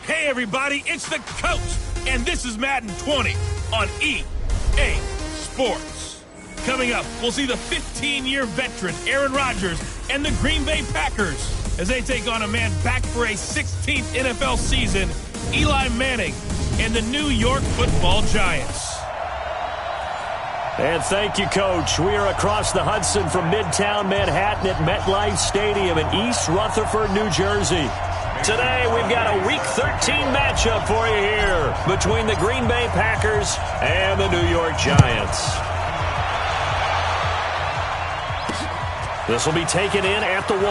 Hey everybody, it's the coach, and this is Madden 20 on EA Sports. Coming up, we'll see the 15-year veteran Aaron Rodgers and the Green Bay Packers as they take on a man back for a 16th NFL season, Eli Manning and the New York Football Giants. And thank you, Coach. We are across the Hudson from Midtown Manhattan at MetLife Stadium in East Rutherford, New Jersey. Today, we've got a Week 13 matchup for you here between the Green Bay Packers and the New York Giants. This will be taken in at the 1.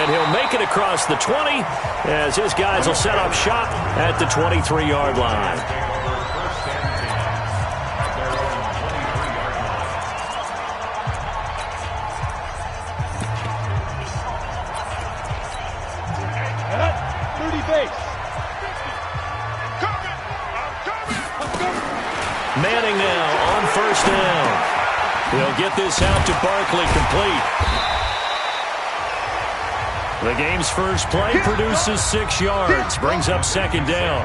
And he'll make it across the 20 as his guys will set up shop at the 23-yard line. Manning now on first down. He'll get this out to Barkley, complete. The game's first play produces 6 yards, brings up second down.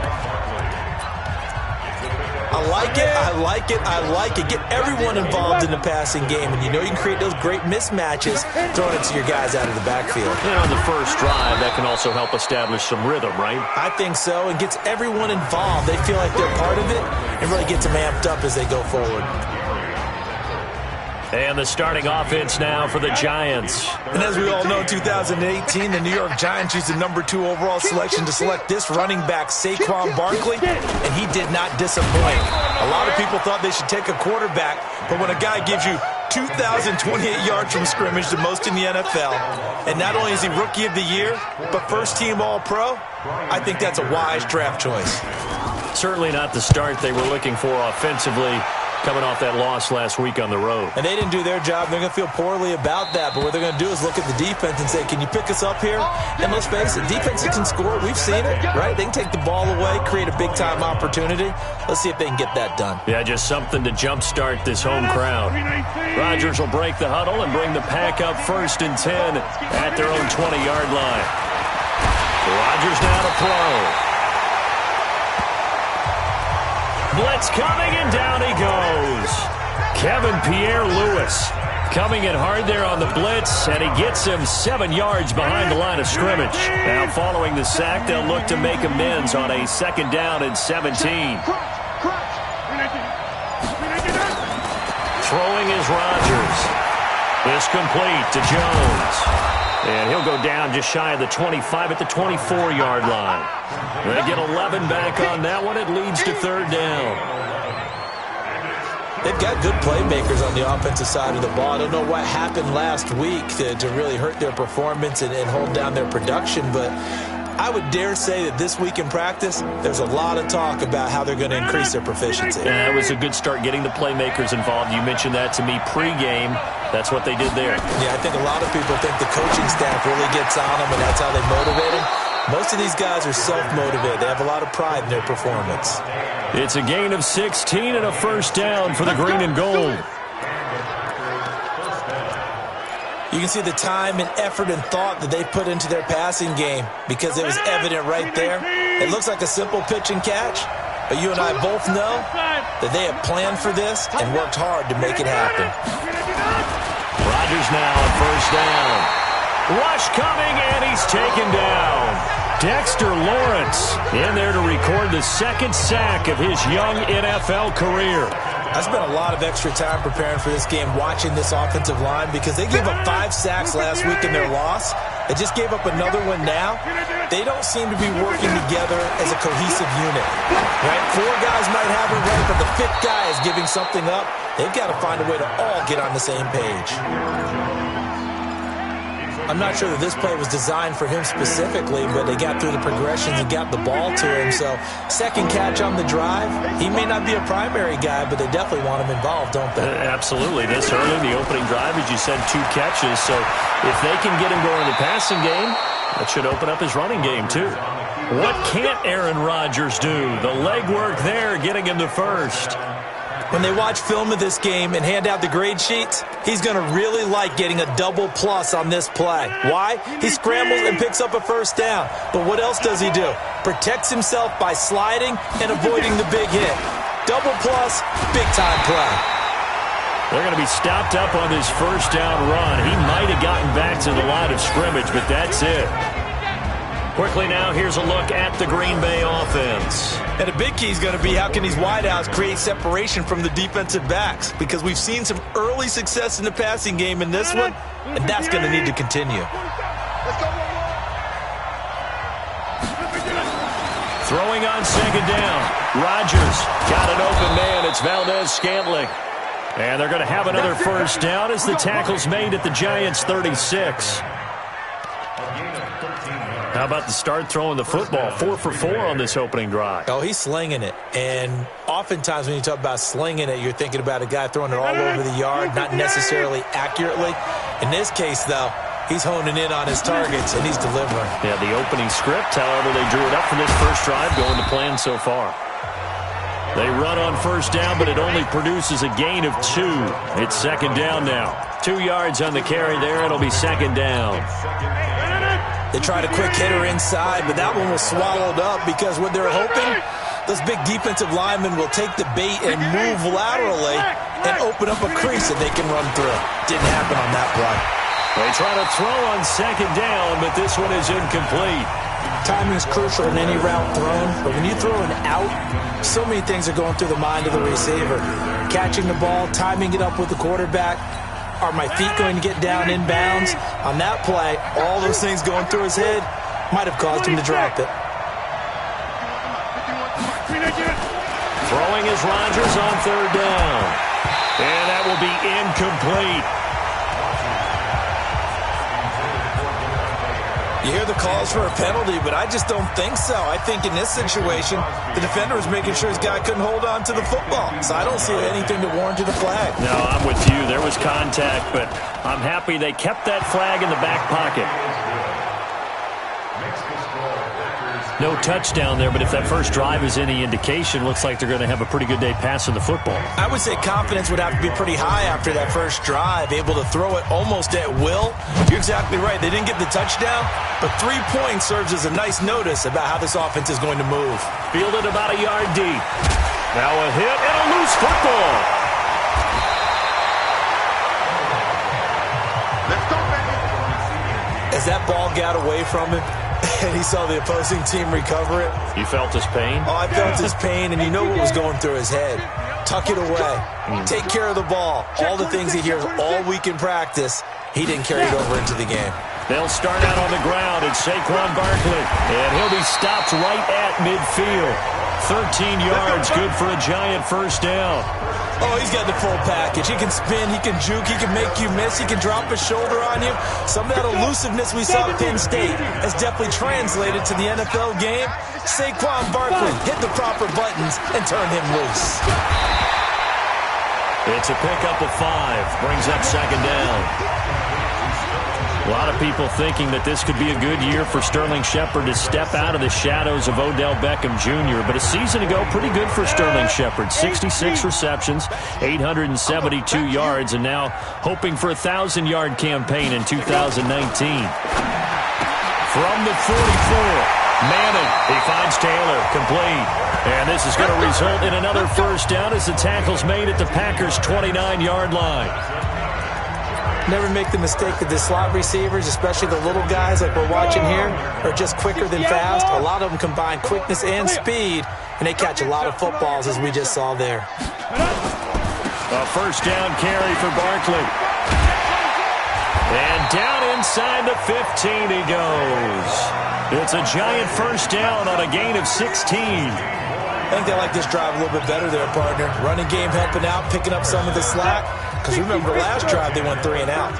I like it, I like it, I like it. Get everyone involved in the passing game, and you know you can create those great mismatches throwing it to your guys out of the backfield. And on the first drive, that can also help establish some rhythm, right? I think so, and gets everyone involved. They feel like they're part of it and really gets them amped up as they go forward. And the starting offense now for the Giants. And as we all know, 2018, the New York Giants used the number 2 overall selection to select this running back, Saquon Barkley, and he did not disappoint. A lot of people thought they should take a quarterback, but when a guy gives you 2,028 yards from scrimmage, the most in the NFL, and not only is he Rookie of the Year, but first-team All-Pro, I think that's a wise draft choice. Certainly not the start they were looking for offensively, coming off that loss last week on the road. And they didn't do their job. They're going to feel poorly about that. But what they're going to do is look at the defense and say, can you pick us up here? And let's face it, defenses can score. We've seen it, right? They can take the ball away, create a big-time opportunity. Let's see if they can get that done. Yeah, just something to jumpstart this home crowd. Rodgers will break the huddle and bring the pack up 1st and 10 at their own 20-yard line. Rodgers now to throw. Blitz coming, and down he goes. Kevin Pierre-Louis coming in hard there on the blitz, and he gets him 7 yards behind the line of scrimmage. Now following the sack, they'll look to make amends on a 2nd down and 17. Throwing is Rodgers. This complete to Jones. And he'll go down just shy of the 25 at the 24-yard line. They get 11 back on that one. It leads to 3rd down. They've got good playmakers on the offensive side of the ball. I don't know what happened last week to really hurt their performance and hold down their production, but I would dare say that this week in practice, there's a lot of talk about how they're going to increase their proficiency. Yeah, it was a good start getting the playmakers involved. You mentioned that to me pregame. That's what they did there. Yeah, I think a lot of people think the coaching staff really gets on them, and that's how they motivate them. Most of these guys are self-motivated. They have a lot of pride in their performance. It's a gain of 16 and a 1st down for the green and gold. You can see the time and effort and thought that they put into their passing game because it was evident right there. It looks like a simple pitch and catch, but you and I both know that they have planned for this and worked hard to make it happen. Rodgers now on 1st down. Rush coming, and he's taken down. Dexter Lawrence in there to record the 2nd sack of his young NFL career. I spent a lot of extra time preparing for this game, watching this offensive line, because they gave up 5 sacks last week in their loss. They just gave up another one now. They don't seem to be working together as a cohesive unit. Right? 4 guys might have it right, but the 5th guy is giving something up. They've got to find a way to all get on the same page. I'm not sure that this play was designed for him specifically, but they got through the progressions and got the ball to him. So 2nd catch on the drive. He may not be a primary guy, but they definitely want him involved, don't they? Absolutely. This early in the opening drive, as you said, 2 catches. So if they can get him going in the passing game, that should open up his running game too. What can't Aaron Rodgers do? The legwork there getting him to 1st. When they watch film of this game and hand out the grade sheets, he's going to really like getting a double plus on this play. Why? He scrambles and picks up a first down. But what else does he do? Protects himself by sliding and avoiding the big hit. Double plus, big-time play. They're going to be stopped up on this first down run. He might have gotten back to the line of scrimmage, but that's it. Quickly now, here's a look at the Green Bay offense. And a big key is going to be how can these wideouts create separation from the defensive backs, because we've seen some early success in the passing game in this one, and that's going to need to continue. Throwing on second down. Rodgers got an open man. It's Valdez-Scantling. And they're going to have another first down as the tackle's made at the Giants' 36. How about the start throwing the football? 4 for 4 on this opening drive. Oh, he's slinging it. And oftentimes when you talk about slinging it, you're thinking about a guy throwing it all over the yard, not necessarily accurately. In this case, though, he's honing in on his targets, and he's delivering. Yeah, the opening script, however, they drew it up for this first drive, going to plan so far. They run on first down, but it only produces a gain of 2. It's second down now. 2 yards on the carry there. It'll be second down. They tried a quick hitter inside, but that one was swallowed up because what they're hoping, those big defensive linemen will take the bait and move laterally and open up a crease that they can run through. Didn't happen on that play. They try to throw on second down, but this one is incomplete. Timing is crucial in any route thrown, but when you throw an out, so many things are going through the mind of the receiver. Catching the ball, timing it up with the quarterback. Are my feet going to get down inbounds? On that play, all those things going through his head might have caused him to drop it. Throwing is Rodgers on third down. And that will be incomplete. You hear the calls for a penalty, but I just don't think so. I think in this situation, the defender was making sure his guy couldn't hold on to the football. So I don't see anything to warrant a flag. No, I'm with you. There was contact, but I'm happy they kept that flag in the back pocket. No touchdown there, but if that first drive is any indication, looks like they're going to have a pretty good day passing the football. I would say confidence would have to be pretty high after that first drive, able to throw it almost at will. You're exactly right. They didn't get the touchdown, but 3 points serves as a nice notice about how this offense is going to move. Fielded about a yard deep. Now a hit and a loose football. Let's go, baby. As that ball got away from him, and he saw the opposing team recover it. You felt his pain? Oh, I felt his pain, and you know what was going through his head. Tuck it away. Take care of the ball. All the things he hears all week in practice, he didn't carry it over into the game. They'll start out on the ground. It's Saquon Barkley, and he'll be stopped right at midfield. 13 yards, good for a Giant first down. Oh, he's got the full package. He can spin, he can juke, he can make you miss, he can drop his shoulder on you. Some of that elusiveness we saw at Penn State has definitely translated to the NFL game. Saquon Barkley hit the proper buttons and turned him loose. It's a pickup of 5, brings up second down. A lot of people thinking that this could be a good year for Sterling Shepard to step out of the shadows of Odell Beckham Jr. But a season ago, pretty good for Sterling Shepard. 66 receptions, 872 yards, and now hoping for a 1,000-yard campaign in 2019. From the 44, Manning, he finds Taylor, complete. And this is going to result in another first down as the tackle's made at the Packers' 29-yard line. Never make the mistake that the slot receivers, especially the little guys like we're watching here, are just quicker than fast. A lot of them combine quickness and speed, and they catch a lot of footballs, as we just saw there. A first down carry for Barkley. And down inside the 15 he goes. It's a Giant first down on a gain of 16. I think they like this drive a little bit better there, partner. Running game helping out, picking up some of the slack. Because remember, the last drive they went 3 and out.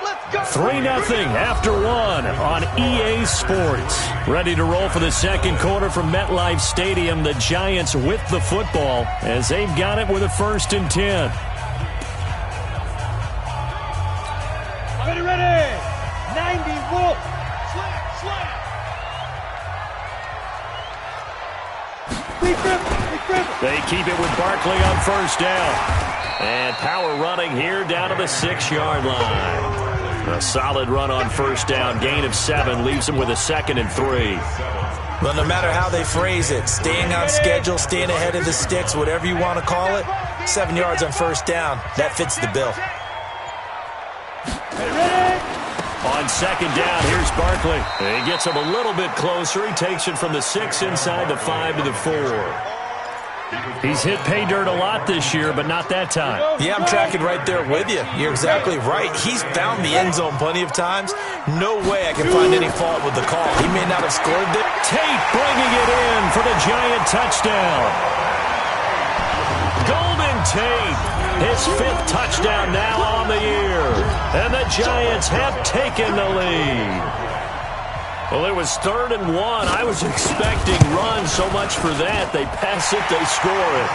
Let's go. 3-0 after 1 on EA Sports. Ready to roll for the second quarter from MetLife Stadium. The Giants with the football as they've got it with a 1st and 10. Ready. 90 Wolf. Slam. They keep it with Barkley on first down. And power running here down to the 6-yard line. A solid run on first down. Gain of 7 leaves them with a 2nd and 3. Well, no matter how they phrase it, staying on schedule, staying ahead of the sticks, whatever you want to call it, 7 yards on first down, that fits the bill. On 2nd down, here's Barkley. He gets him a little bit closer. He takes it from the 6 inside the 5 to the 4. He's hit pay dirt a lot this year, but not that time. Yeah, I'm tracking right there with you. You're exactly right. He's found the end zone plenty of times. No way I can find any fault with the call. He may not have scored there. Tate bringing it in for the Giant touchdown. Golden Tate, his 5th touchdown now on the year. And the Giants have taken the lead. Well, it was 3rd and 1. I was expecting run, so much for that. They pass it, they score it.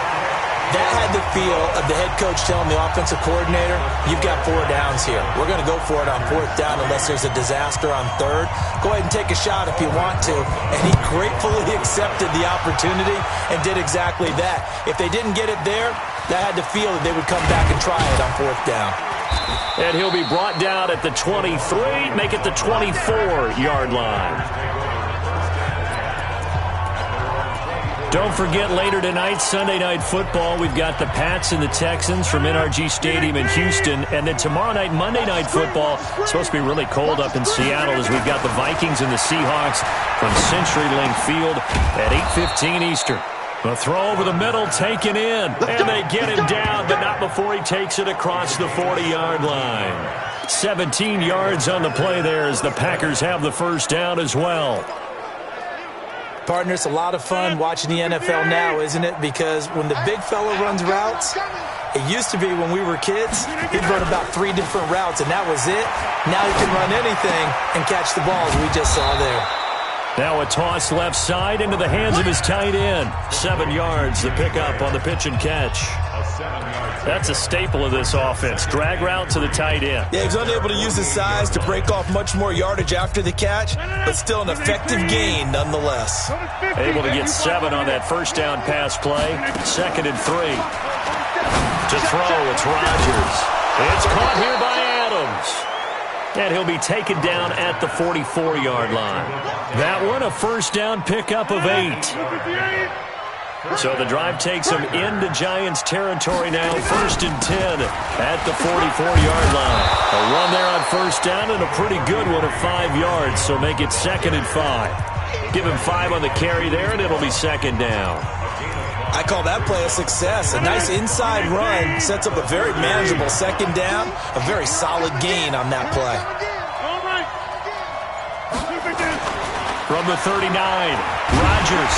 That had the feel of the head coach telling the offensive coordinator, you've got 4 downs here. We're going to go for it on 4th down unless there's a disaster on 3rd. Go ahead and take a shot if you want to. And he gratefully accepted the opportunity and did exactly that. If they didn't get it there, that had the feel that they would come back and try it on 4th down. And he'll be brought down at the 23, make it the 24-yard line. Don't forget, later tonight, Sunday Night Football, we've got the Pats and the Texans from NRG Stadium in Houston. And then tomorrow night, Monday Night Football, it's supposed to be really cold up in Seattle as we've got the Vikings and the Seahawks from CenturyLink Field at 8:15 Eastern. The throw over the middle, taken in, and they get him down, but not before he takes it across the 40-yard line. 17 yards on the play there as the Packers have the first down as well. Partner, it's a lot of fun watching the NFL now, isn't it? Because when the big fella runs routes, it used to be when we were kids, he'd run about 3 different routes, and that was it. Now he can run anything and catch the balls we just saw there. Now a toss left side into the hands of his tight end. 7 yards, the pickup on the pitch and catch. That's a staple of this offense. Drag route to the tight end. Yeah, he's unable to use his size to break off much more yardage after the catch, but still an effective gain nonetheless. Able to get 7 on that first down pass play. 2nd and 3. To throw, it's Rodgers. It's caught here by Adams. And he'll be taken down at the 44-yard line. That one, a first down pickup of 8. So the drive takes him into Giants territory now. 1st and 10 at the 44-yard line. A run there on first down and a pretty good one of 5 yards. So make it 2nd and 5. Give him 5 on the carry there, and it'll be 2nd down. I call that play a success. A nice inside run sets up a very manageable 2nd down. A very solid gain on that play. From the 39, Rodgers.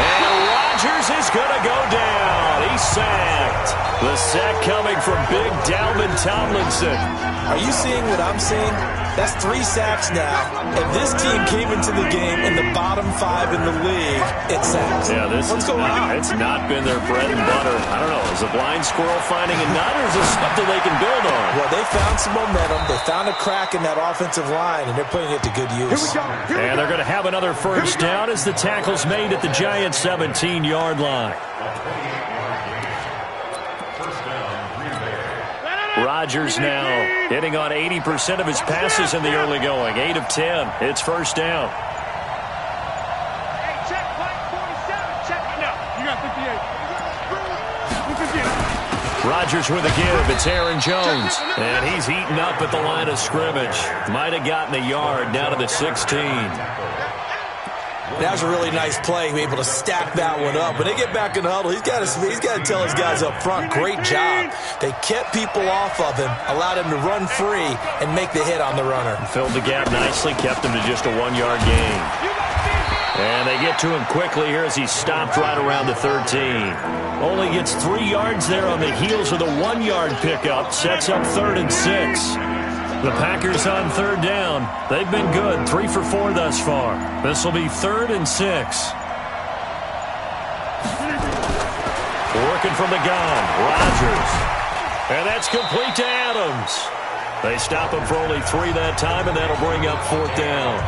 And Rodgers is going to go down. He's sacked. The sack coming from big Dalvin Tomlinson. Are you seeing what I'm seeing? That's 3 sacks now. And this team came into the game in the bottom 5 in the league. It's sacks. Yeah, What's going on? It's not been their bread and butter. I don't know. Is a blind squirrel finding a nut, or is this something they can build on? Well, they found some momentum. They found a crack in that offensive line, and they're putting it to good use. And they're going to have another first down as the tackle's made at the Giants' 17-yard line. Rodgers now hitting on 80% of his passes in the early going. 8 of 10. It's first down. Rodgers with a give. It's Aaron Jones. And he's eaten up at the line of scrimmage. Might have gotten a yard down to the 16. That was a really nice play, able to stack that one up. When they get back in the huddle, he's got to tell his guys up front, great job. They kept people off of him, allowed him to run free, and make the hit on the runner. Filled the gap nicely, kept him to just a 1-yard gain. And they get to him quickly here as he stopped right around the 13. Only gets 3 yards there on the heels of the 1-yard pickup. Sets up 3rd and 6. The Packers on 3rd down. They've been good, 3 for 4 thus far. This will be 3rd and 6. Working from the gun, Rodgers. And that's complete to Adams. They stop him for only 3 that time, and that'll bring up 4th down.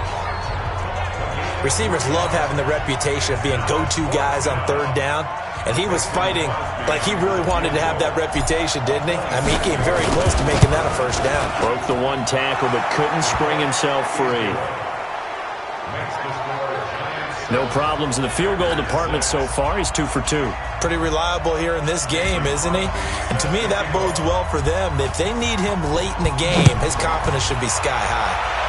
Receivers love having the reputation of being go-to guys on third down, and he was fighting like he really wanted to have that reputation, didn't he? I mean, he came very close to making that a first down. Broke the one tackle, but couldn't spring himself free. No problems in the field goal department so far. He's 2 for 2. Pretty reliable here in this game, isn't he? And to me, that bodes well for them. If they need him late in the game, his confidence should be sky high.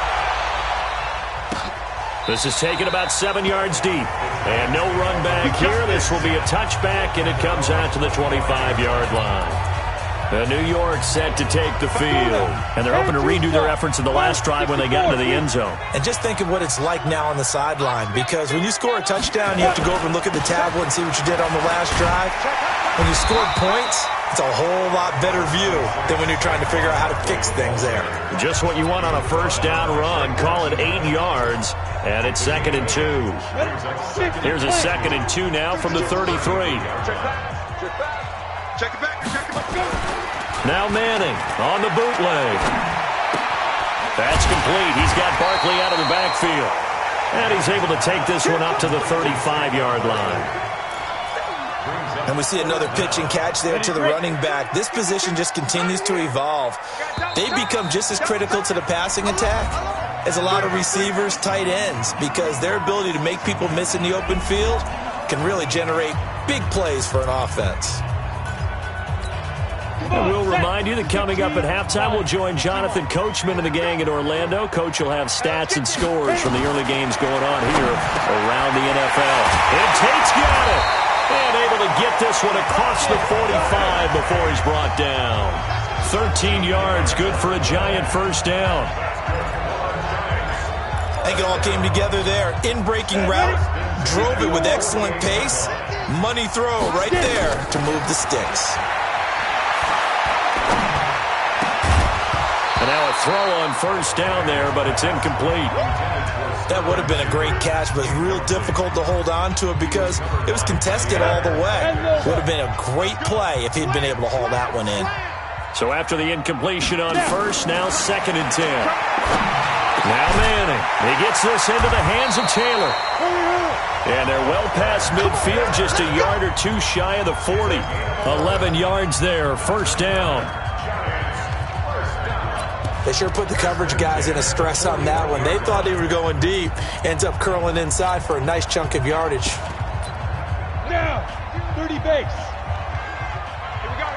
This is taken about 7 yards deep. And no run back here. This will be a touchback, and it comes out to the 25-yard line. New York set to take the field. And they're hoping to redo their efforts in the last drive when they got into the end zone. And just think of what it's like now on the sideline, because when you score a touchdown, you have to go over and look at the tablet and see what you did on the last drive. When you scored points, it's a whole lot better view than when you're trying to figure out how to fix things there. Just what you want on a first down run. Call it 8 yards, and it's 2nd and 2. Here's a 2nd and 2 now from the 33. Check it back. Now Manning on the bootleg. That's complete. He's got Barkley out of the backfield. And he's able to take this one up to the 35-yard line. And we see another pitch and catch there to the running back. This position just continues to evolve. They become just as critical to the passing attack as a lot of receivers, tight ends, because their ability to make people miss in the open field can really generate big plays for an offense. And we'll remind you that coming up at halftime, we'll join Jonathan Coachman and the gang in Orlando. Coach will have stats and scores from the early games going on here around the NFL. And Tate's got it. And able to get this one across the 45 before he's brought down. 13 yards, good for a Giant first down. I think it all came together there. In-breaking route, drove it with excellent pace. Money throw right there to move the sticks. And now a throw on first down there, but it's incomplete. That would have been a great catch, but it's real difficult to hold on to it because it was contested all the way. Would have been a great play if he'd been able to haul that one in. So after the incompletion on first, now 2nd and 10. Now Manning. He gets this into the hands of Taylor. And they're well past midfield, just a yard or two shy of the 40. 11 yards there, first down. They sure put the coverage guys in a stress on that one. They thought they were going deep. Ends up curling inside for a nice chunk of yardage. Now, 30 base. Here we go.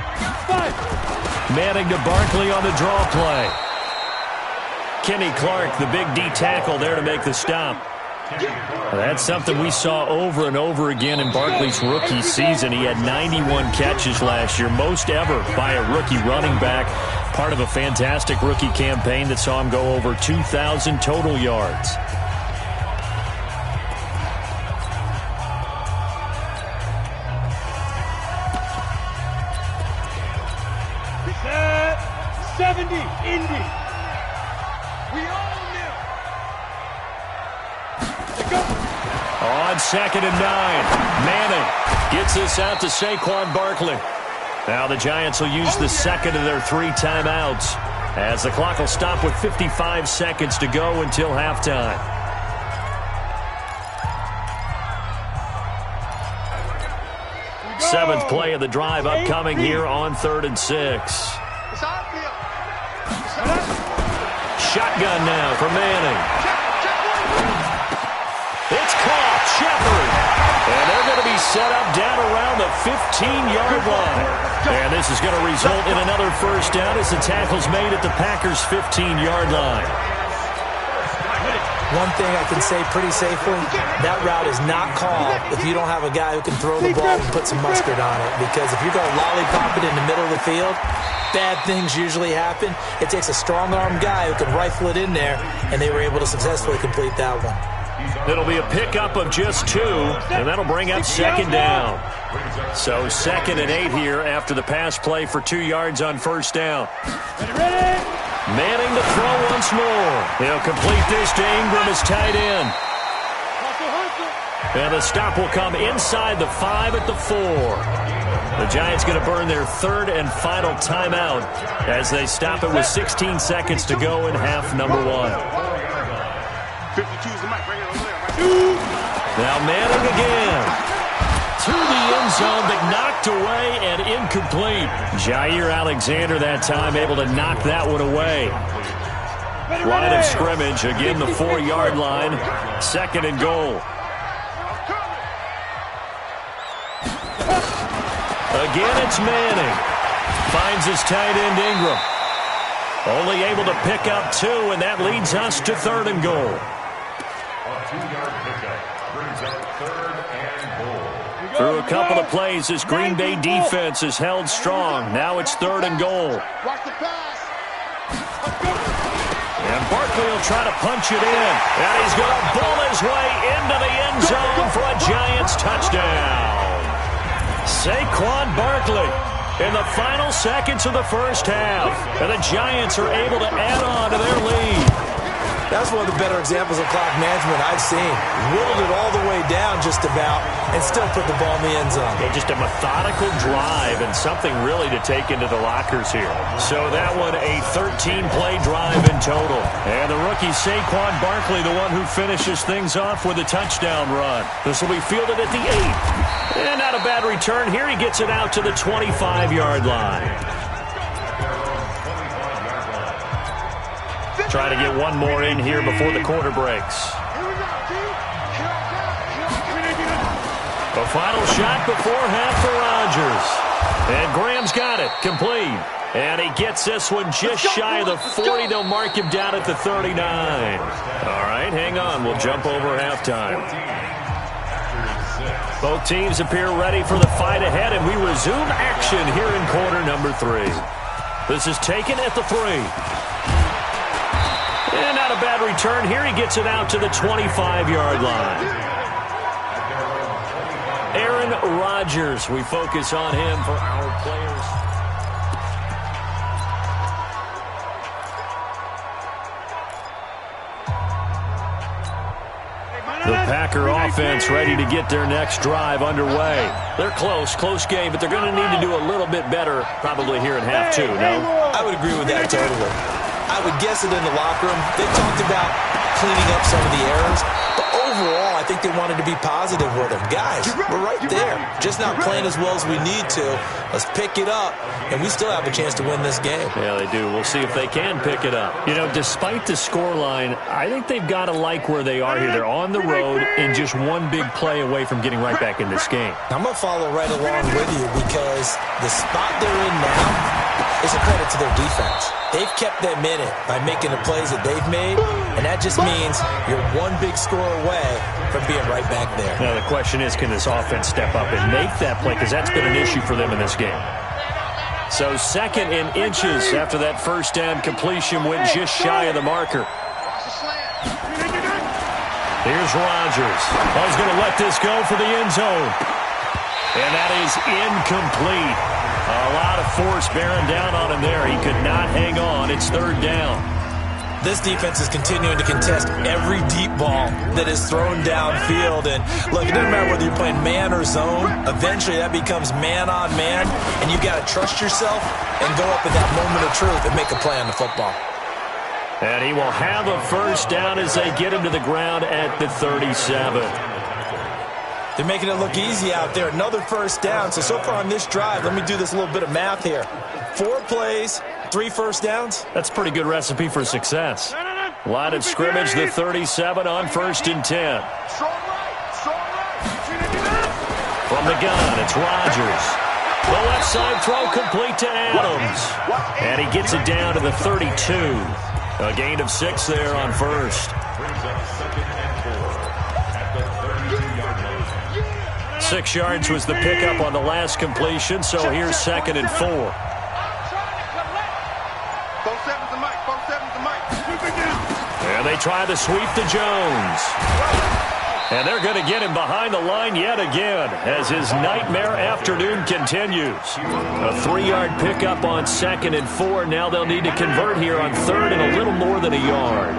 5. Manning to Barkley on the draw play. Kenny Clark, the big D tackle there to make the stop. That's something we saw over and over again in Barkley's rookie season. He had 91 catches last year, most ever by a rookie running back. Part of a fantastic rookie campaign that saw him go over 2,000 total yards. Set 70, Indy. We own them. On 2nd and 9, Manning gets this out to Saquon Barkley. Now the Giants will use the second of their 3 timeouts as the clock will stop with 55 seconds to go until halftime. Seventh play of the drive upcoming here on 3rd and 6. Shotgun now for Manning. It's caught. Shepard. And they're going to be set up down around the 15-yard line. And this is going to result in another first down as the tackle's made at the Packers' 15-yard line. One thing I can say pretty safely, that route is not called if you don't have a guy who can throw the ball and put some mustard on it. Because if you're going to lollipop it in the middle of the field, bad things usually happen. It takes a strong-arm guy who can rifle it in there, and they were able to successfully complete that one. It'll be a pickup of just 2, and that'll bring up 2nd down. So 2nd and 8 here after the pass play for 2 yards on first down. Manning to throw once more. He'll complete this to Ingram as tight end. And the stop will come inside the 5 at the 4. The Giants going to burn their 3rd and final timeout as they stop it with 16 seconds to go in half number 1. 52 is the mic. Bring it over there. Now Manning again. To the end zone, but knocked away and incomplete. Jair Alexander that time able to knock that one away. Line of scrimmage, again the 4-yard line. 2nd and goal. Again it's Manning. Finds his tight end Ingram. Only able to pick up 2, and that leads us to 3rd and goal. Through a couple of plays, this Green Bay defense is held strong. Now it's 3rd and goal. And Barkley will try to punch it in. And he's going to bull his way into the end zone for a Giants touchdown. Saquon Barkley in the final seconds of the first half. And the Giants are able to add on to their lead. That's one of the better examples of clock management I've seen. Whittled it all the way down just about and still put the ball in the end zone. Yeah, just a methodical drive and something really to take into the lockers here. So that one a 13-play drive in total. And the rookie Saquon Barkley, the one who finishes things off with a touchdown run. This will be fielded at the 8. And not a bad return here. He gets it out to the 25-yard line. Trying to get one more in here before the quarter breaks. The final shot before half for Rodgers. And Graham's got it. Complete. And he gets this one just shy of the 40. They'll mark him down at the 39. All right, hang on. We'll jump over halftime. Both teams appear ready for the fight ahead, and we resume action here in quarter number 3. This is taken at the 3. And not a bad return here. He gets it out to the 25-yard line. Aaron Rodgers. We focus on him for our players. The Packer offense ready to get their next drive underway. They're close game, but they're going to need to do a little bit better probably here in half 2, no? I would agree with that totally. I would guess it in the locker room. They talked about cleaning up some of the errors, but overall, I think they wanted to be positive with them. Guys, we're right there. Just not playing as well as we need to. Let's pick it up, and we still have a chance to win this game. Yeah, they do. We'll see if they can pick it up. You know, despite the scoreline, I think they've got to like where they are here. They're on the road and just one big play away from getting right back in this game. I'm going to follow right along with you because the spot they're in now is a credit to their defense. They've kept them in it by making the plays that they've made, and that just means you're one big score away from being right back there. Now, the question is, can this offense step up and make that play? Because that's been an issue for them in this game. So 2nd and inches after that first down completion went just shy of the marker. Here's Rodgers. Oh, he's going to let this go for the end zone. And that is incomplete. A lot of force bearing down on him there. He could not hang on. It's 3rd down. This defense is continuing to contest every deep ball that is thrown downfield. And look, it doesn't matter whether you're playing man or zone. Eventually that becomes man on man. And you got to trust yourself and go up at that moment of truth and make a play on the football. And he will have a first down as they get him to the ground at the 37. They're making it look easy out there. Another first down. So far on this drive, let me do this little bit of math here. 4 plays, 3 first downs. That's a pretty good recipe for success. Line of scrimmage, the 37 on 1st and 10. From the gun, it's Rodgers. The left side throw complete to Adams. And he gets it down to the 32. A gain of 6 there on 1st. 6 yards was the pickup on the last completion, so here's 2nd and 4. And they try the sweep to Jones. And they're going to get him behind the line yet again as his nightmare afternoon continues. A 3-yard pickup on 2nd and 4. Now they'll need to convert here on 3rd and a little more than a yard.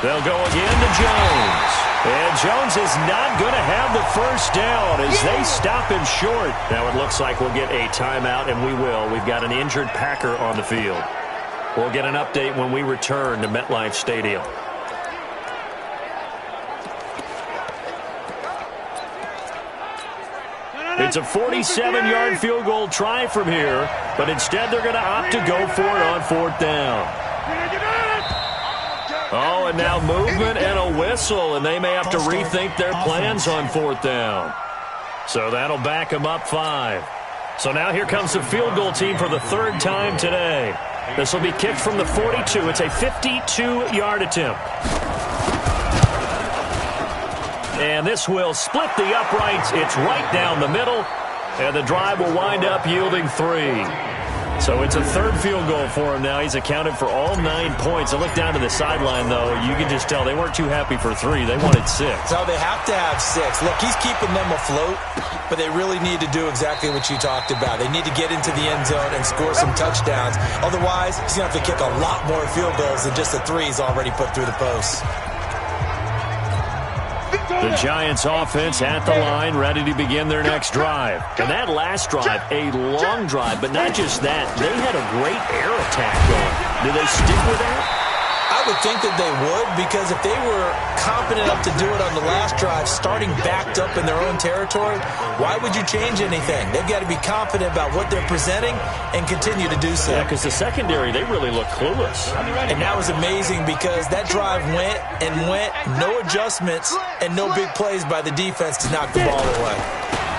They'll go again to Jones. And Jones is not going to have the first down as they stop him short. Now it looks like we'll get a timeout, and we will. We've got an injured Packer on the field. We'll get an update when we return to MetLife Stadium. It's a 47-yard field goal try from here, but instead they're going to opt to go for it on 4th down. Oh, and now movement and a whistle, and they may have to rethink their plans on 4th down. So that'll back them up 5. So now here comes the field goal team for the 3rd time today. This will be kicked from the 42. It's a 52-yard attempt. And this will split the uprights. It's right down the middle. And the drive will wind up yielding 3. So it's a 3rd field goal for him now. He's accounted for all 9 points. I look down to the sideline, though. You can just tell they weren't too happy for 3. They wanted 6. No, they have to have 6. Look, he's keeping them afloat, but they really need to do exactly what you talked about. They need to get into the end zone and score some touchdowns. Otherwise, he's going to have to kick a lot more field goals than just the 3 he's already put through the posts. The Giants offense at the line, ready to begin their next drive. And that last drive, a long drive, but not just that. They had a great air attack going. Do they stick with that? I would think that they would, because if they were confident enough to do it on the last drive, starting backed up in their own territory, why would you change anything? They've got to be confident about what they're presenting and continue to do so. Yeah, because the secondary, they really look clueless. And that was amazing because that drive went and went, no adjustments, and no big plays by the defense to knock the ball away.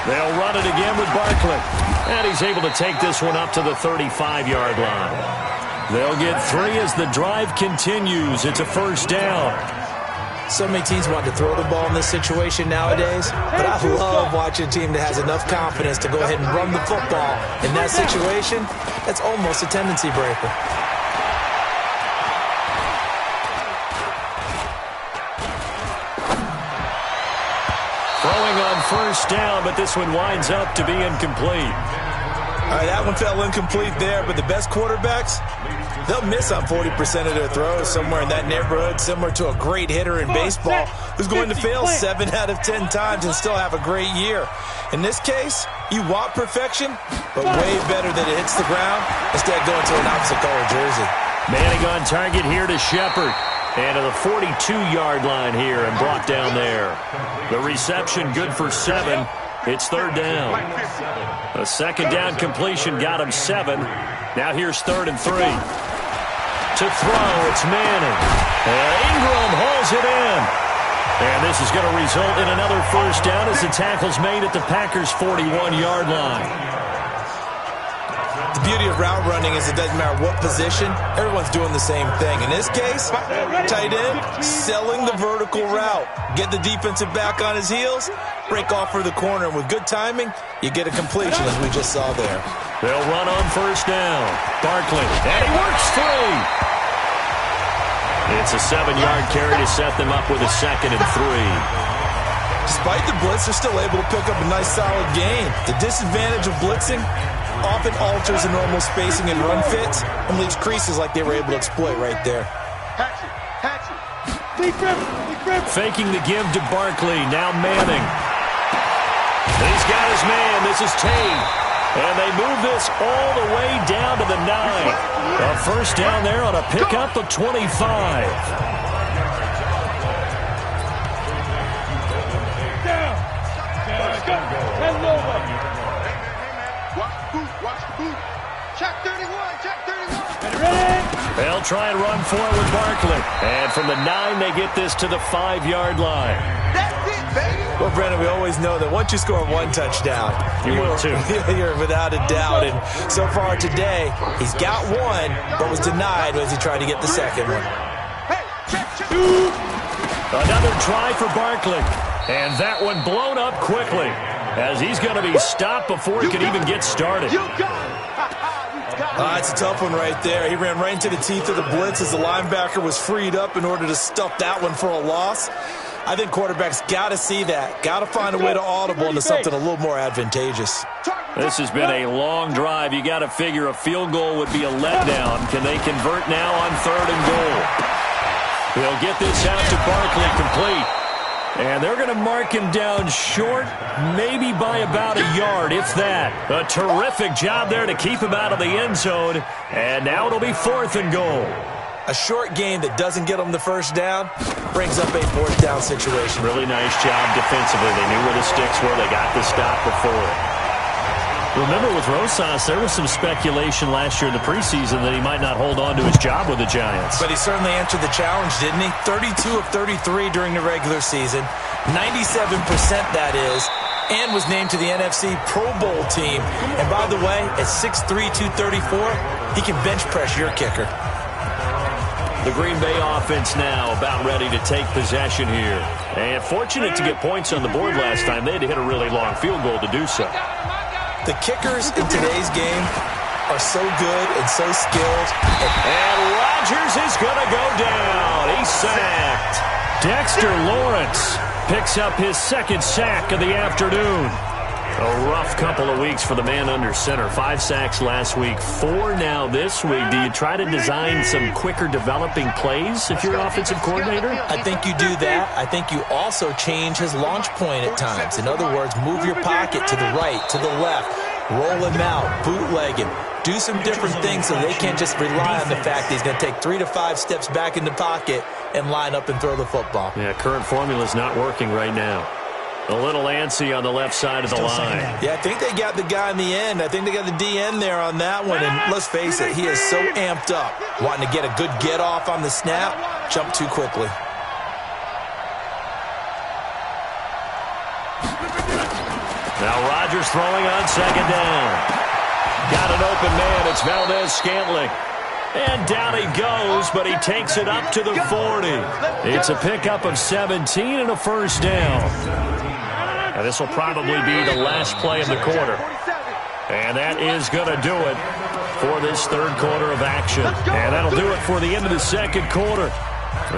They'll run it again with Barkley. And he's able to take this one up to the 35-yard line. They'll get 3 as the drive continues. It's a 1st down. So many teams want to throw the ball in this situation nowadays, but I love watching a team that has enough confidence to go ahead and run the football. In that situation, that's almost a tendency breaker. Throwing on 1st down, but this one winds up to be incomplete. All right, that one fell incomplete there, but the best quarterbacks, they'll miss on 40% of their throws, somewhere in that neighborhood, similar to a great hitter in baseball who's going to fail 7 out of 10 times and still have a great year. In this case, you want perfection, but way better that it hits the ground instead of going to an opposite color jersey. Manning on target here to Shepard. And to the 42-yard line here and brought down there. The reception good for 7. It's 3rd down. A 2nd down completion got him 7. Now here's 3rd and 3. To throw, it's Manning. And Ingram hauls it in. And this is going to result in another 1st down as the tackle's made at the Packers' 41-yard line. The beauty of route running is it doesn't matter what position, everyone's doing the same thing. In this case, tight end, selling the vertical route. Get the defensive back on his heels, break off for the corner. And with good timing, you get a completion, as we just saw there. They'll run on 1st down. Barkley, and he works free. It's a 7-yard carry to set them up with a 2nd and 3. Despite the blitz, they're still able to pick up a nice, solid gain. The disadvantage of blitzing often alters the normal spacing and run fits and leaves creases like they were able to exploit right there. Faking the give to Barkley. Now Manning. He's got his man. This is Tate. And they move this all the way down to the 9. A 1st down there on a pickup of 25. They'll try and run for it with Barkley. And from the 9, they get this to the 5-yard line. That's it, baby. Well, Brandon, we always know that once you score 1 touchdown, you're without a doubt. And so far today, he's got 1, but was denied as he tried to get the 2nd one. Another try for Barkley. And that one blown up quickly, as he's going to be stopped before he can even get started. It's a tough one right there. He ran right into the teeth of the blitz as the linebacker was freed up in order to stuff that one for a loss. I think quarterbacks got to see that. Got to find a way to audible into something a little more advantageous. This has been a long drive. You got to figure a field goal would be a letdown. Can they convert now on 3rd and goal? They'll get this out to Barkley complete. And they're going to mark him down short, maybe by about a yard, if that. A terrific job there to keep him out of the end zone. And now it'll be 4th and goal. A short game that doesn't get them the first down brings up a 4th down situation. Really nice job defensively. They knew where the sticks were. They got the stop before. Remember, with Rosas, there was some speculation last year in the preseason that he might not hold on to his job with the Giants. But he certainly answered the challenge, didn't he? 32 of 33 during the regular season. 97% that is. And was named to the NFC Pro Bowl team. And by the way, at 6'3", 234, he can bench press your kicker. The Green Bay offense now about ready to take possession here. And fortunate to get points on the board last time. They had to hit a really long field goal to do so. The kickers in today's game are so good and so skilled. And Rodgers is going to go down. He's sacked. Dexter Lawrence picks up his 2nd sack of the afternoon. A rough couple of weeks for the man under center. 5 sacks last week, 4 now this week. Do you try to design some quicker developing plays if you're an offensive coordinator? I think you do that. I think you also change his launch point at times. In other words, move your pocket to the right, to the left, roll him out, bootleg him. Do some different things so they can't just rely on the fact that he's going to take 3 to 5 steps back in the pocket and line up and throw the football. Yeah, current formula's not working right now. A little antsy on the left side of the line. Yeah, I think they got the guy in the end. I think they got the DN there on that one. And let's face it, he is so amped up, wanting to get a good get off on the snap, jump too quickly. Now Rodgers throwing on 2nd down. Got an open man. It's Valdez-Scantling. And down he goes, but he takes it up to the 40. It's a pickup of 17 and a 1st down. And this will probably be the last play of the quarter. And that is going to do it for this 3rd quarter of action. And that'll do it for the end of the 2nd quarter.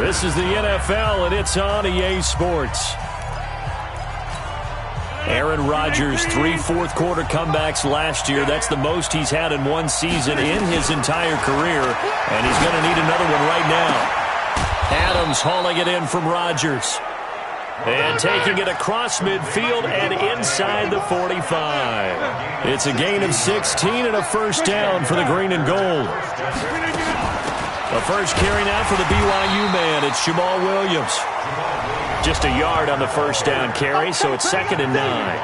This is the NFL, and it's on EA Sports. Aaron Rodgers, 3 fourth-quarter comebacks last year. That's the most he's had in one season in his entire career, and he's going to need another one right now. Adams hauling it in from Rodgers. And taking it across midfield and inside the 45. It's a gain of 16 and a 1st down for the green and gold. The first carry now for the BYU man. It's Jamal Williams. Just a yard on the 1st down carry, so it's 2nd and 9.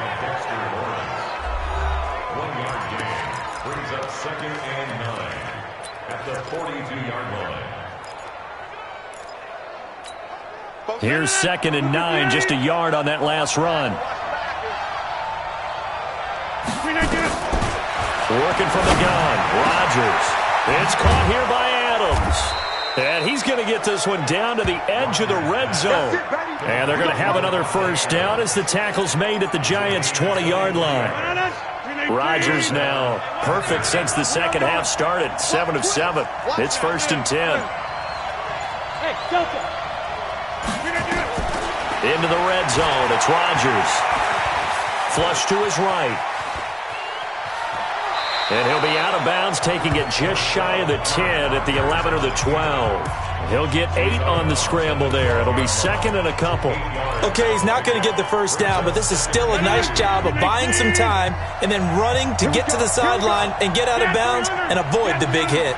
1 yard gain brings up 2nd and 9 at the 42-yard line. Here's 2nd and 9, just a yard on that last run. Working from the gun, Rodgers. It's caught here by Adams. And he's going to get this one down to the edge of the red zone. And they're going to have another 1st down as the tackle's made at the Giants' 20-yard line. Rodgers now perfect since the 2nd half started, 7 of 7. It's 1st and 10. Into the red zone, it's Rodgers. Flush to his right. And he'll be out of bounds, taking it just shy of the 10 at the 11 or the 12. He'll get 8 on the scramble there. It'll be 2nd and a couple. Okay, he's not going to get the 1st down, but this is still a nice job of buying some time and then running to get to the sideline and get out of bounds and avoid the big hit.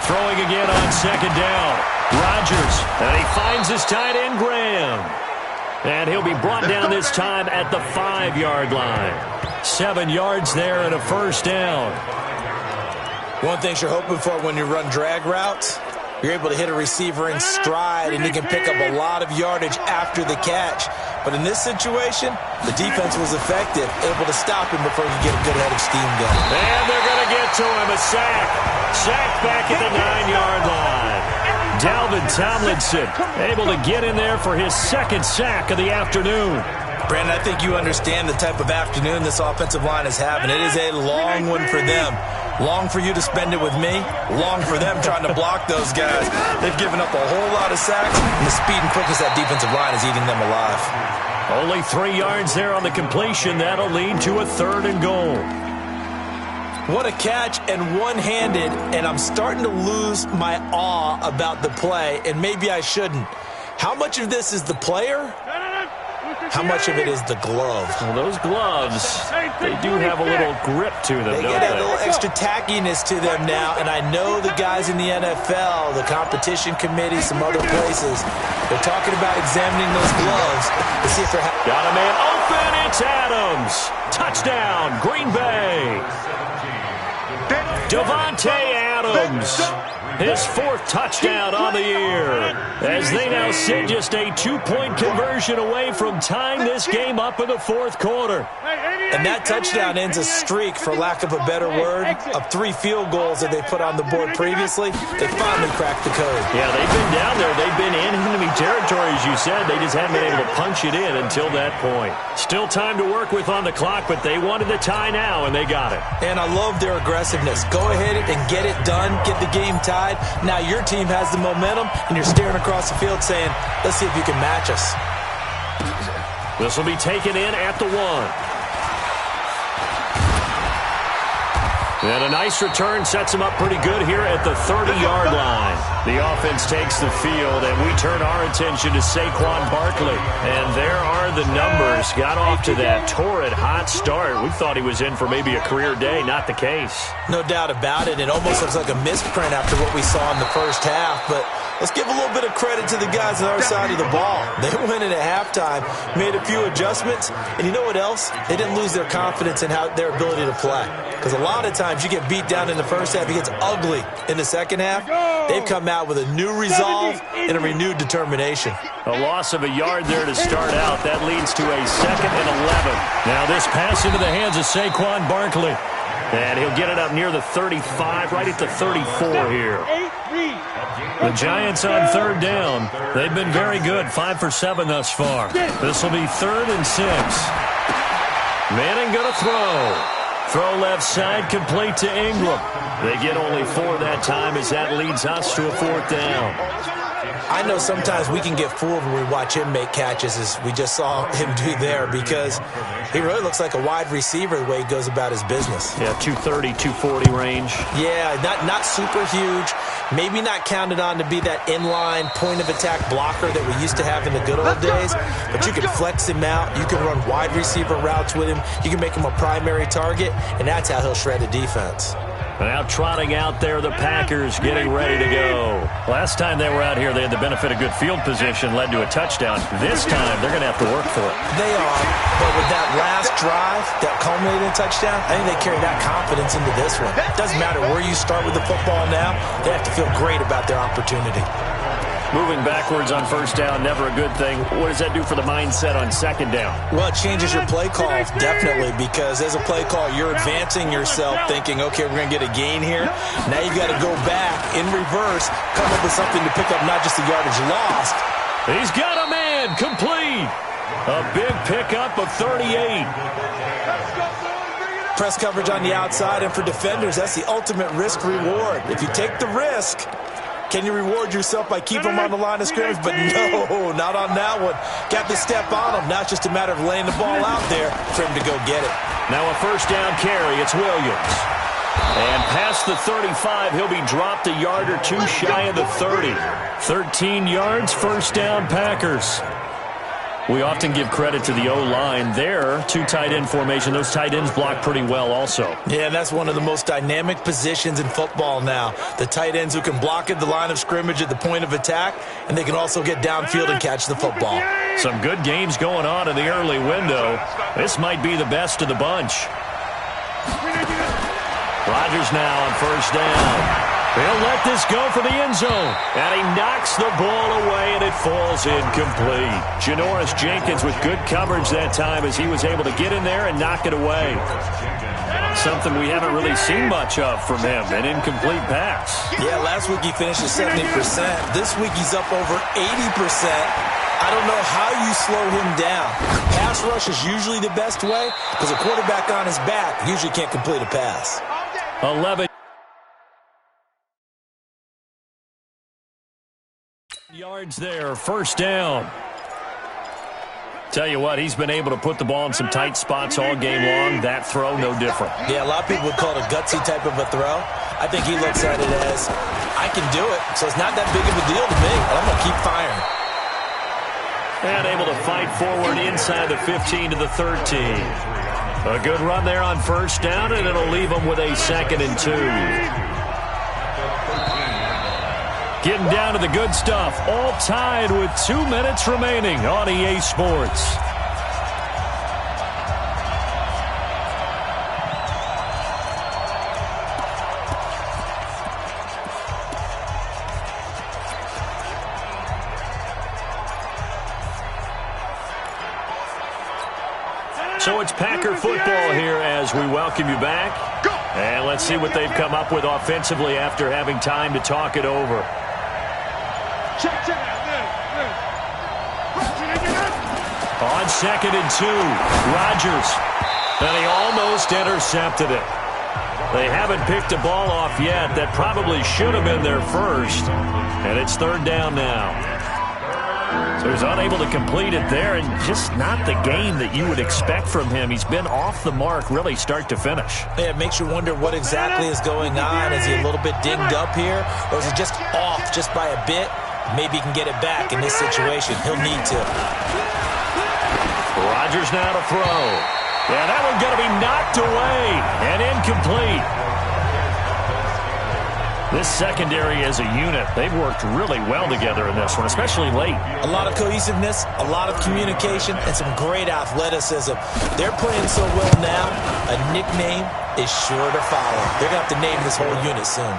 Throwing again on 2nd down. Rodgers, and he finds his tight end, Graham. And he'll be brought down this time at the 5-yard line. 7 yards there and a 1st down. One thing you're hoping for when you run drag routes, you're able to hit a receiver in stride and he can pick up a lot of yardage after the catch. But in this situation, the defense was effective, able to stop him before he could get a good head of steam going. And they're going to get to him, a sack. Sack back at the 9-yard line. Dalvin Tomlinson able to get in there for his 2nd sack of the afternoon. Brandon, I think you understand the type of afternoon this offensive line is having. It is a long one for them. Long for you to spend it with me. Long for them trying to block those guys. They've given up a whole lot of sacks, and the speed and quickness of that defensive line is eating them alive. Only 3 yards there on the completion. That'll lead to a 3rd and goal. What a catch, and one-handed, and I'm starting to lose my awe about the play, and maybe I shouldn't. How much of this is the player? How much of it is the glove? Well, those gloves, they do have a little grip to them, They don't get a they? little extra tackiness to them now, and I know the guys in the NFL, the competition committee, some other places, they're talking about examining those gloves to see if they're... Got a man open. It's Adams. Touchdown, Green Bay. Davante Adams. His fourth touchdown on the year, as they now sit just a 2-point conversion away from tying this game up in the fourth quarter. And that touchdown ends a streak, for lack of a better word, of 3 field goals that they put on the board previously. They finally cracked the code. Yeah, they've been down there. They've been in enemy territory, as you said. They just haven't been able to punch it in until that point. Still time to work with on the clock, but they wanted the tie now, and they got it. And I love their aggressiveness. Go ahead and get it done. Get the game tied. Now your team has the momentum, and you're staring across the field saying, let's see if you can match us. This will be taken in at the 1. And a nice return sets him up pretty good here at the 30-yard line. The offense takes the field, and we turn our attention to Saquon Barkley. And there are the numbers. Got off to that torrid hot start. We thought he was in for maybe a career day. Not the case. No doubt about it. It almost looks like a misprint after what we saw in the first half. But let's give a little bit of credit to the guys on our side of the ball. They went in at halftime, made a few adjustments, and you know what else? They didn't lose their confidence in their ability to play. Because a lot of times you get beat down in the first half, it gets ugly in the second half. They've come out with a new resolve and a renewed determination. A loss of a yard there to start out. That leads to a 2nd and 11. Now this pass into the hands of Saquon Barkley. And he'll get it up near the 35, right at the 34 here. The Giants on 3rd down. They've been very good, 5 for 7 thus far. This will be 3rd and 6. Manning going to throw. Throw left side, complete to Ingram. They get only 4 that time, as that leads us to a 4th down. I know sometimes we can get fooled when we watch him make catches, as we just saw him do there, because he really looks like a wide receiver the way he goes about his business. Yeah, 230, 240 range. Yeah, not super huge. Maybe not counted on to be that inline point-of-attack blocker that we used to have in the good old days, but you can flex him out. You can run wide receiver routes with him. You can make him a primary target, and that's how he'll shred a defense. Now trotting out there, the Packers getting ready to go. Last time they were out here, they had the benefit of good field position, led to a touchdown. This time, they're going to have to work for it. They are, but with that last drive that culminated in a touchdown, I think they carry that confidence into this one. It doesn't matter where you start with the football now. They have to feel great about their opportunity. Moving backwards on 1st down, never a good thing. What does that do for the mindset on 2nd down? Well, it changes your play call, definitely, because as a play call, you're advancing yourself thinking, okay, we're going to get a gain here. Now you got to go back in reverse, come up with something to pick up not just the yardage lost. He's got a man, complete. A big pickup of 38. Press coverage on the outside, and for defenders, that's the ultimate risk-reward. If you take the risk, can you reward yourself by keeping them on the line of scrimmage? But no, not on that one. Got to step on them. Now it's just a matter of laying the ball out there for him to go get it. Now a 1st down carry. It's Williams. And past the 35, he'll be dropped a yard or 2 shy of the 30. 13 yards, 1st down, Packers. We often give credit to the O-line there. 2 tight end formation. Those tight ends block pretty well also. Yeah, that's one of the most dynamic positions in football now. The tight ends who can block at the line of scrimmage at the point of attack, and they can also get downfield and catch the football. Some good games going on in the early window. This might be the best of the bunch. Rodgers now on 1st down. He'll let this go for the end zone. And he knocks the ball away, and it falls incomplete. Janoris Jenkins with good coverage that time as he was able to get in there and knock it away. Something we haven't really seen much of from him, an incomplete pass. Yeah, last week he finished at 70%. This week he's up over 80%. I don't know how you slow him down. Pass rush is usually the best way because a quarterback on his back usually can't complete a pass. 11 yards there, 1st down. Tell you what, he's been able to put the ball in some tight spots all game long. That throw, no different. Yeah, a lot of people would call it a gutsy type of a throw. I think he looks at it as, I can do it, so it's not that big of a deal to me, and I'm going to keep firing. And able to fight forward inside the 15 to the 13. A good run there on first down, and it'll leave them with a 2nd and 2. Getting down to the good stuff. All tied with 2 minutes remaining on EA Sports. So it's Packer football here as we welcome you back. And let's see what they've come up with offensively after having time to talk it over. On 2nd and 2, Rodgers. And he almost intercepted it. They haven't picked a ball off yet. That probably should have been their first. And it's 3rd down now. So he's unable to complete it there, and just not the game that you would expect from him. He's been off the mark really start to finish. Yeah, it makes you wonder what exactly is going on. Is he a little bit dinged up here, or is he just off just by a bit? Maybe he can get it back in this situation. He'll need to. Rodgers now to throw. Yeah, that one's going to be knocked away and incomplete. This secondary as a unit, they've worked really well together in this one, especially late. A lot of cohesiveness, a lot of communication, and some great athleticism. They're playing so well now, a nickname is sure to follow. They're going to have to name this whole unit soon.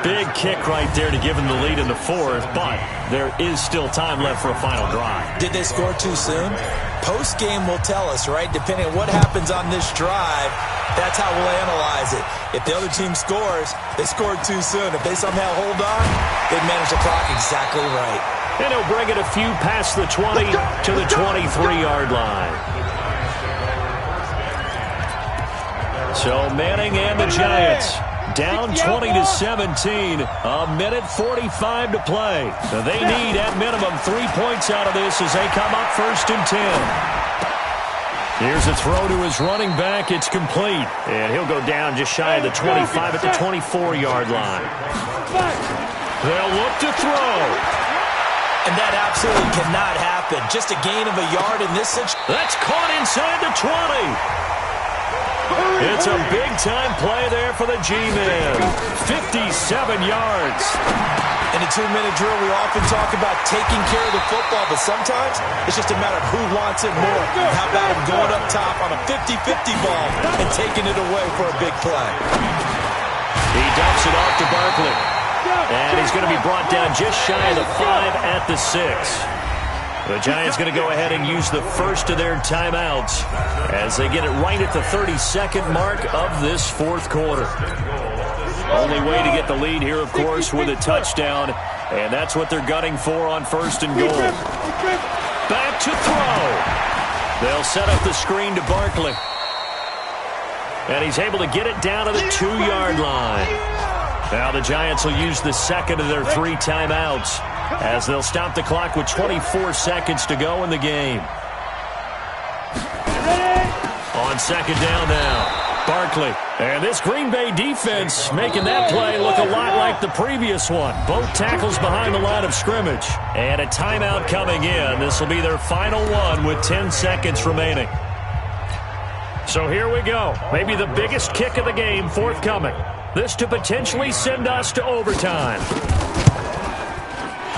Big kick right there to give them the lead in the 4th, but there is still time left for a final drive. Did they score too soon? Post-game will tell us, right? Depending on what happens on this drive, that's how we'll analyze it. If the other team scores, they scored too soon. If they somehow hold on, they manage the clock exactly right. And he'll bring it a few past the 20 to the 23-yard line. So Manning and the Giants down 20-17, a minute 45 to play. They need at minimum 3 points out of this as they come up 1st and 10. Here's a throw to his running back. It's complete. And he'll go down just shy of the 25 at the 24-yard line. They'll look to throw. And that absolutely cannot happen. Just a gain of a yard in this situation. That's caught inside the 20. It's a big-time play there for the G-Man. 57 yards. In a 2-minute drill, we often talk about taking care of the football, but sometimes it's just a matter of who wants it more. How about him going up top on a 50-50 ball and taking it away for a big play? He dumps it off to Barkley. And he's going to be brought down just shy of the 5 at the 6. The Giants going to go ahead and use the first of their timeouts as they get it right at the 32nd mark of this 4th quarter. Only way to get the lead here, of course, with a touchdown, and that's what they're gunning for on 1st and goal. Back to throw. They'll set up the screen to Barkley. And he's able to get it down to the 2-yard line. Now the Giants will use the 2nd of their 3 timeouts as they'll stop the clock with 24 seconds to go in the game. On 2nd down now, Barkley. And this Green Bay defense making that play look a lot like the previous one. Both tackles behind the line of scrimmage. And a timeout coming in. This will be their final one with 10 seconds remaining. So here we go. Maybe the biggest kick of the game forthcoming. This to potentially send us to overtime.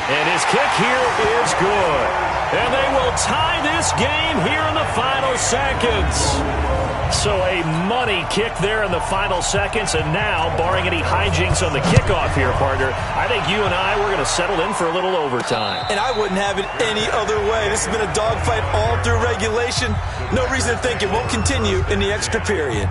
And his kick here is good. And they will tie this game here in the final seconds. So a money kick there in the final seconds. And now, barring any hijinks on the kickoff here, partner, I think you and I, we're going to settle in for a little overtime. And I wouldn't have it any other way. This has been a dogfight all through regulation. No reason to think it won't continue in the extra period.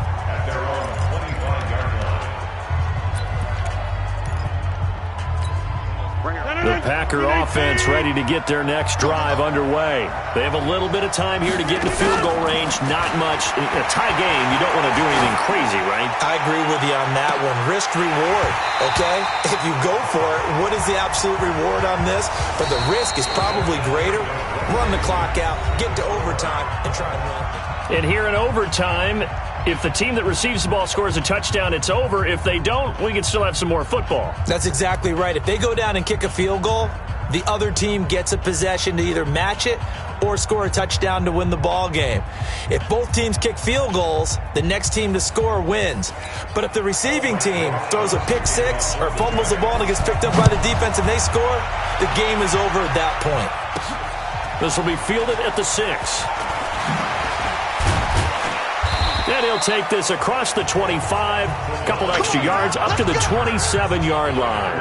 The Packer offense ready to get their next drive underway. They have a little bit of time here to get in the field goal range. Not much. In a tie game, you don't want to do anything crazy, right? I agree with you on that one. Risk reward, okay? If you go for it, what is the absolute reward on this? But the risk is probably greater. Run the clock out, get to overtime, and try and win. And here in overtime, if the team that receives the ball scores a touchdown, it's over. If they don't, we can still have some more football. That's exactly right. If they go down and kick a field goal, the other team gets a possession to either match it or score a touchdown to win the ball game. If both teams kick field goals, the next team to score wins. But if the receiving team throws a pick six or fumbles the ball and it gets picked up by the defense and they score, the game is over at that point. This will be fielded at the 6. And he'll take this across the 25, a couple extra yards, up to the 27-yard line.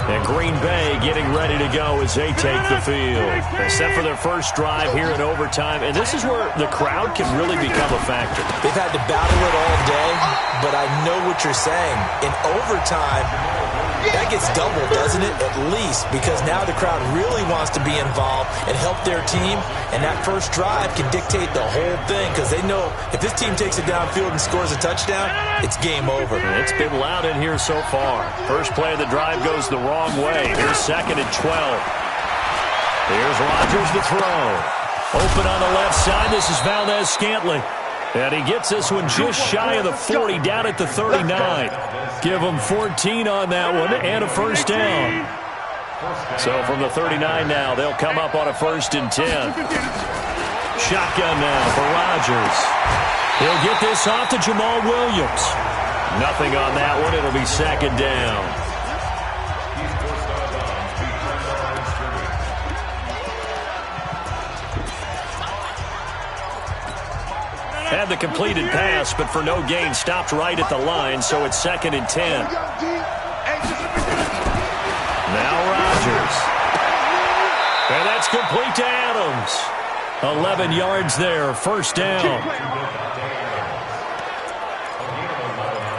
And Green Bay getting ready to go as they take the field. They set for their first drive here in overtime, and this is where the crowd can really become a factor. They've had to battle it all day, but I know what you're saying. In overtime, that gets doubled, doesn't it? At least, because now the crowd really wants to be involved and help their team, and that first drive can dictate the whole thing because they know if this team takes it downfield and scores a touchdown, it's game over. It's been loud in here so far. First play of the drive goes the wrong way. Here's 2nd and 12. Here's Rodgers to throw. Open on the left side. This is Valdez-Scantling. And he gets this one just shy of the 40, down at the 39. Give him 14 on that one and a first down. So from the 39 now, they'll come up on a 1st and 10. Shotgun now for Rodgers. He'll get this off to Jamal Williams. Nothing on that one. It'll be 2nd down. Had the completed pass, but for no gain, stopped right at the line, so it's 2nd and 10. Now Rodgers. And that's complete to Adams. 11 yards there, first down.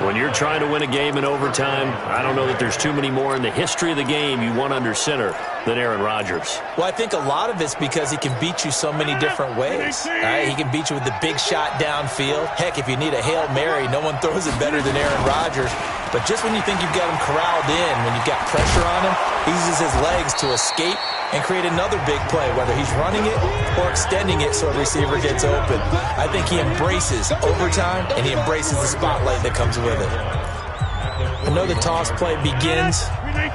When you're trying to win a game in overtime, I don't know that there's too many more in the history of the game you want under center than Aaron Rodgers. Well, I think a lot of it's because he can beat you so many different ways. Right? He can beat you with the big shot downfield. Heck, if you need a Hail Mary, no one throws it better than Aaron Rodgers. But just when you think you've got him corralled in, when you've got pressure on him, he uses his legs to escape and create another big play, whether he's running it or extending it so a receiver gets open. I think he embraces overtime, and he embraces the spotlight that comes with it. I know the toss play begins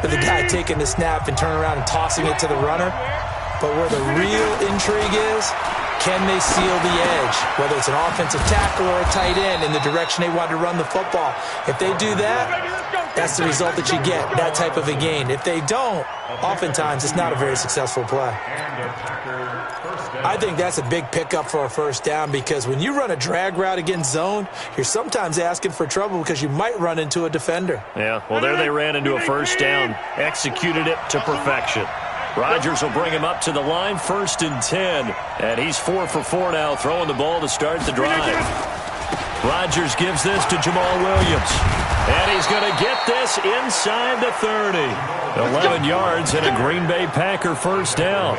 with the guy taking the snap and turning around and tossing it to the runner, but where the real intrigue is, can they seal the edge, whether it's an offensive tackle or a tight end in the direction they want to run the football. If they do that, that's the result that you get, that type of a gain. If they don't, oftentimes it's not a very successful play. I think that's a big pickup for a first down because when you run a drag route against zone, you're sometimes asking for trouble because you might run into a defender. Yeah, well, there they ran into a first down, executed it to perfection. Rodgers will bring him up to the line, 1st and 10. And he's 4 for 4 now, throwing the ball to start the drive. Rodgers gives this to Jamal Williams. And he's going to get this inside the 30. 11 yards and a Green Bay Packer first down.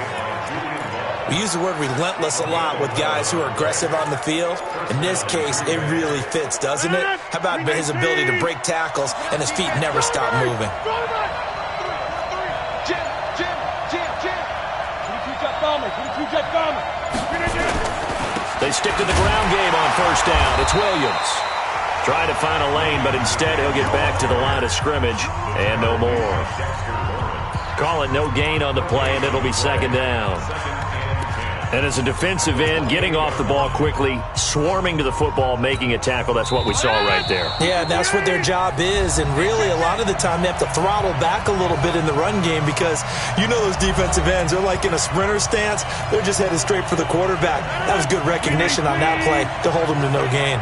We use the word relentless a lot with guys who are aggressive on the field. In this case, it really fits, doesn't it? How about his ability to break tackles and his feet never stop moving? They stick to the ground game on first down. It's Williams. Trying to find a lane, but instead he'll get back to the line of scrimmage and no more. Call it no gain on the play, and it'll be 2nd down. And as a defensive end, getting off the ball quickly, swarming to the football, making a tackle, that's what we saw right there. Yeah, that's what their job is, and really a lot of the time they have to throttle back a little bit in the run game because you know those defensive ends, they're like in a sprinter stance. They're just headed straight for the quarterback. That was good recognition on that play to hold them to no gain.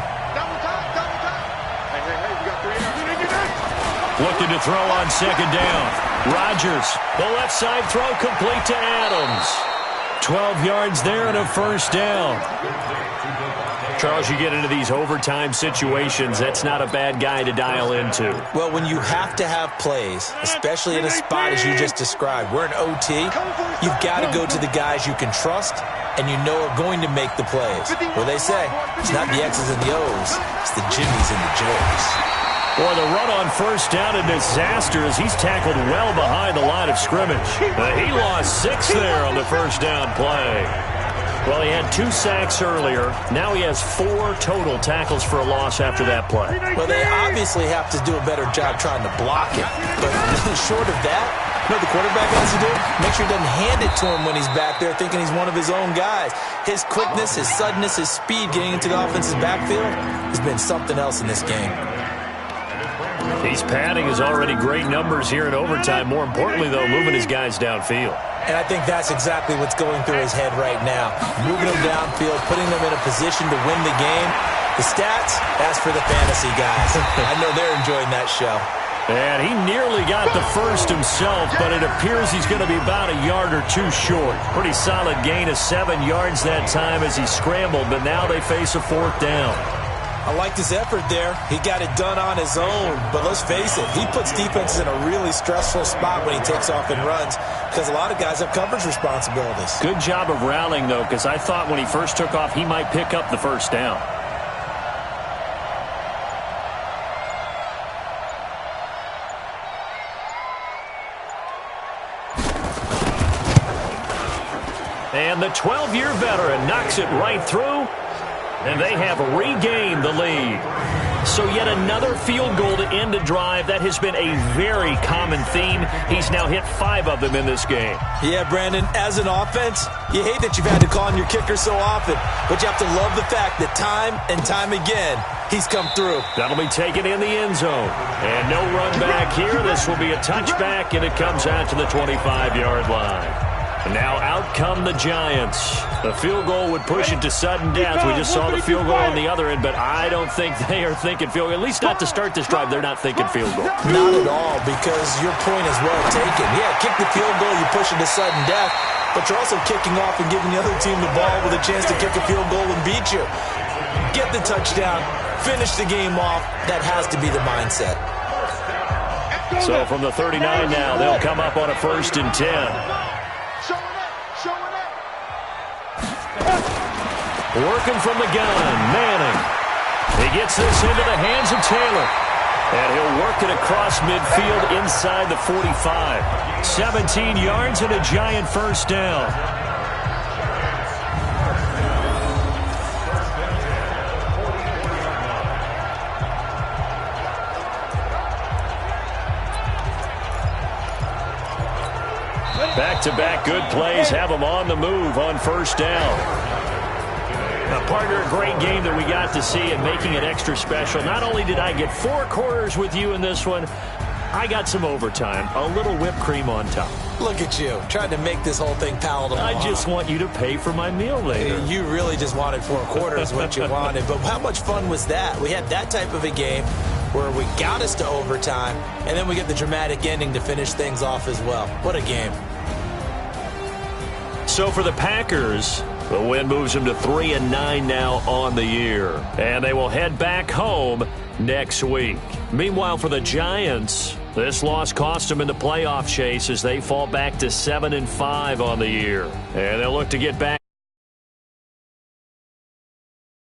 Looking to throw on 2nd down. Rodgers, the left side throw complete to Adams. 12 yards there and a first down. Charles, you get into these overtime situations, that's not a bad guy to dial into. Well, when you have to have plays, especially in a spot as you just described, we're in OT, you've got to go to the guys you can trust and you know are going to make the plays. Well, they say, it's not the X's and the O's, it's the Jimmies and the Joes. Boy, the run on first down, a disaster as he's tackled well behind the line of scrimmage. He lost 6 there on the first down play. Well, he had 2 sacks earlier. Now he has 4 total tackles for a loss after that play. Well, they obviously have to do a better job trying to block it. But short of that, you know what the quarterback has to do? Make sure he doesn't hand it to him when he's back there thinking he's one of his own guys. His quickness, his suddenness, his speed getting into the offense's backfield has been something else in this game. He's padding his already great numbers here in overtime. More importantly, though, moving his guys downfield. And I think that's exactly what's going through his head right now. Moving them downfield, putting them in a position to win the game. The stats, that's for the fantasy guys. I know they're enjoying that show. And he nearly got the first himself, but it appears he's going to be about a yard or 2 short. Pretty solid gain of 7 yards that time as he scrambled, but now they face a 4th down. I liked his effort there. He got it done on his own. But let's face it, he puts defenses in a really stressful spot when he takes off and runs because a lot of guys have coverage responsibilities. Good job of rallying, though, because I thought when he first took off, he might pick up the first down. And the 12-year veteran knocks it right through. And they have regained the lead. So yet another field goal to end a drive. That has been a very common theme. He's now hit 5 of them in this game. Yeah, Brandon, as an offense, you hate that you've had to call on your kicker so often. But you have to love the fact that time and time again, he's come through. That'll be taken in the end zone. And no run back here. This will be a touchback, and it comes out to the 25-yard line. And now out come the Giants. The field goal would push it to sudden death. We just saw the field goal on the other end, but I don't think they are thinking field goal. At least not to start this drive. They're not thinking field goal. Not at all, because your point is well taken. Yeah, kick the field goal, you push it to sudden death, but you're also kicking off and giving the other team the ball with a chance to kick a field goal and beat you. Get the touchdown, finish the game off. That has to be the mindset. So from the 39 now, they'll come up on a 1st and 10. Working from the gun, Manning. He gets this into the hands of Taylor. And he'll work it across midfield inside the 45. 17 yards and a Giant first down. Back-to-back good plays have them on the move on 1st down. Now, partner, a great game that we got to see and making it extra special. Not only did I get 4 quarters with you in this one, I got some overtime, a little whipped cream on top. Look at you, trying to make this whole thing palatable. I just want you to pay for my meal later. You really just wanted 4 quarters, what you wanted. But how much fun was that? We had that type of a game where we got us to overtime, and then we get the dramatic ending to finish things off as well. What a game. So for the Packers, the win moves them to 3-9 now on the year. And they will head back home next week. Meanwhile, for the Giants, this loss cost them in the playoff chase as they fall back to 7-5 on the year. And they'll look to get back